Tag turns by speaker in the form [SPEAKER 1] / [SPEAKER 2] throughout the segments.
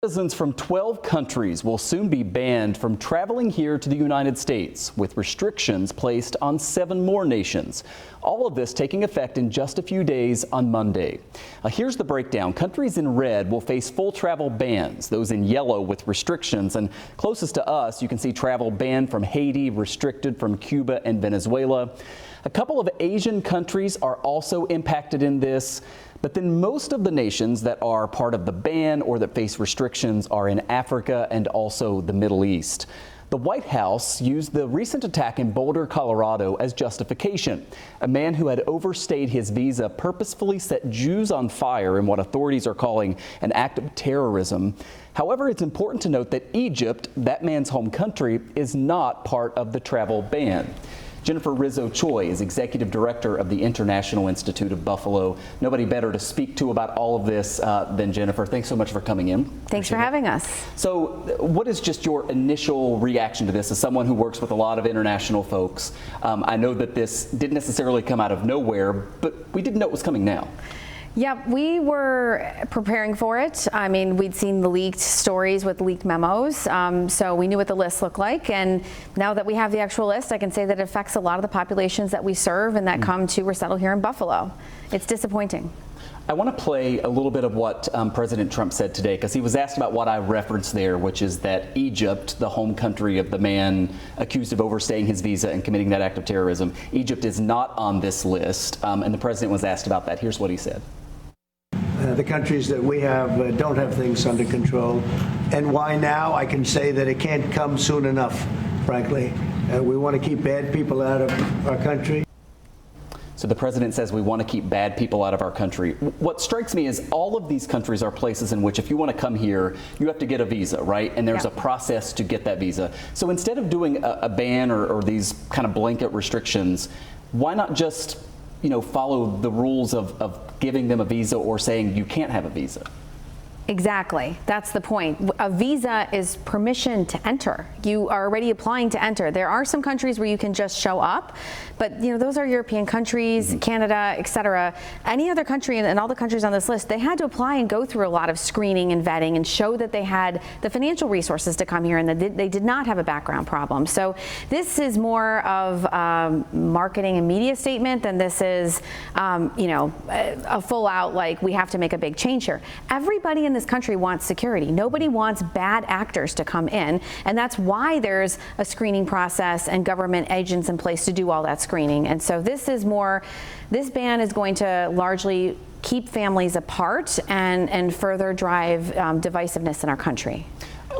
[SPEAKER 1] Citizens from 12 countries will soon be banned from traveling here to the United States, with restrictions placed on 7 more nations. All of this taking effect in just a few days on Monday. Here's the breakdown. Countries in red will face full travel bans, those in yellow with restrictions, and closest to us you can see travel banned from Haiti, restricted from Cuba and Venezuela. A couple of Asian countries are also impacted in this. But then most of the nations that are part of the ban or that face restrictions are in Africa and also the Middle East. The White House used the recent attack in Boulder, Colorado as justification. A man who had overstayed his visa purposefully set Jews on fire in what authorities are calling an act of terrorism. However, it's important to note that Egypt, that man's home country, is not part of the travel ban. Jennifer Rizzo-Choi is executive director of the International Institute of Buffalo. Nobody better to speak to about all of this than Jennifer. Thanks so much for coming in.
[SPEAKER 2] Thanks for having us.
[SPEAKER 1] So what is just your initial reaction to this as someone who works with a lot of international folks? I know that this didn't necessarily come out of nowhere, but we didn't know it was coming now.
[SPEAKER 2] Yeah, we were preparing for it. I mean, we'd seen the leaked stories with leaked memos, so we knew what the list looked like. And now that we have the actual list, I can say that it affects a lot of the populations that we serve and that come to resettle here in Buffalo. It's disappointing.
[SPEAKER 1] I want to play a little bit of what President Trump said today, because he was asked about what I referenced there, which is that Egypt, the home country of the man accused of overstaying his visa and committing that act of terrorism, Egypt is not on this list, and the president was asked about that. Here's what he said.
[SPEAKER 3] The countries that we have don't have things under control. And why now? I can say that it can't come soon enough, frankly. We want to keep bad people out of our country.
[SPEAKER 1] So the president says we want to keep bad people out of our country. What strikes me is all of these countries are places in which if you want to come here, you have to get a visa, right? And there's a process to get that visa. So instead of doing a ban or these kind of blanket restrictions, why not just follow the rules of giving them a visa or saying you can't have a visa?
[SPEAKER 2] Exactly. That's the point. A visa is permission to enter. You are already applying to enter. There are some countries where you can just show up, but those are European countries, Canada, etc. Any other country, and all the countries on this list, they had to apply and go through a lot of screening and vetting and show that they had the financial resources to come here and that they did not have a background problem. So this is more of a marketing and media statement than this is, a full out, like, we have to make a big change here. Everybody in this country wants security. Nobody wants bad actors to come in, and that's why there's a screening process and government agents in place to do all that screening. And so this ban is going to largely keep families apart and further drive divisiveness in our country.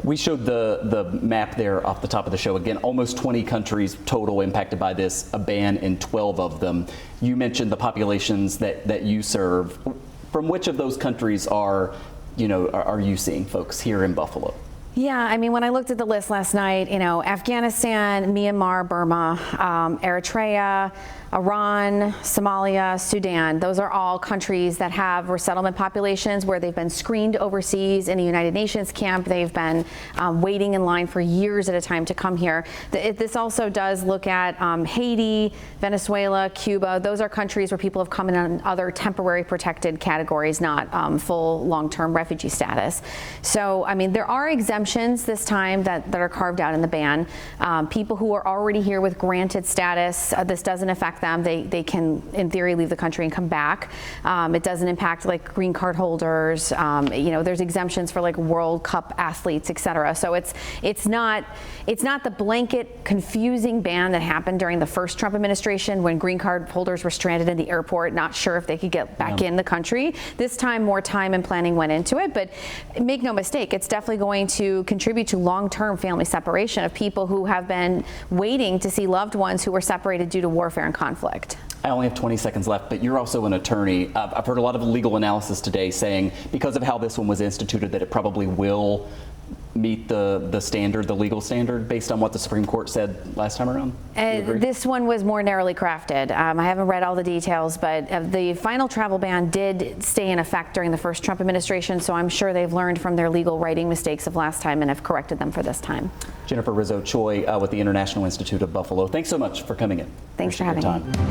[SPEAKER 1] We showed the map there off the top of the show. Again, almost 20 countries total impacted by this, a ban in 12 of them. You mentioned the populations that you serve. From which of those countries are you seeing folks here in Buffalo?
[SPEAKER 2] Yeah, I mean, when I looked at the list last night, Afghanistan, Myanmar, Burma, Eritrea, Iran, Somalia, Sudan, those are all countries that have resettlement populations where they've been screened overseas in a United Nations camp. They've been waiting in line for years at a time to come here. This also does look at Haiti, Venezuela, Cuba. Those are countries where people have come in on other temporary protected categories, not full long-term refugee status. So, I mean, there are exemptions this time that are carved out in the ban. People who are already here with granted status, this doesn't affect them. They can, in theory, leave the country and come back. It doesn't impact like green card holders. There's exemptions for like World Cup athletes, etc. So it's not the blanket confusing ban that happened during the first Trump administration when green card holders were stranded in the airport, not sure if they could get back in the country. This time, more time and planning went into it. But make no mistake, it's definitely going to contribute to long-term family separation of people who have been waiting to see loved ones who were separated due to warfare and conflict.
[SPEAKER 1] I only have 20 seconds left, but you're also an attorney. I've heard a lot of legal analysis today saying because of how this one was instituted that it probably will meet the standard, the legal standard, based on what the Supreme Court said last time around?
[SPEAKER 2] This one was more narrowly crafted. I haven't read all the details, but the final travel ban did stay in effect during the first Trump administration, so I'm sure they've learned from their legal writing mistakes of last time and have corrected them for this time.
[SPEAKER 1] Jennifer Rizzo-Choi with the International Institute of Buffalo. Thanks so much for coming in.
[SPEAKER 2] Thanks for having me.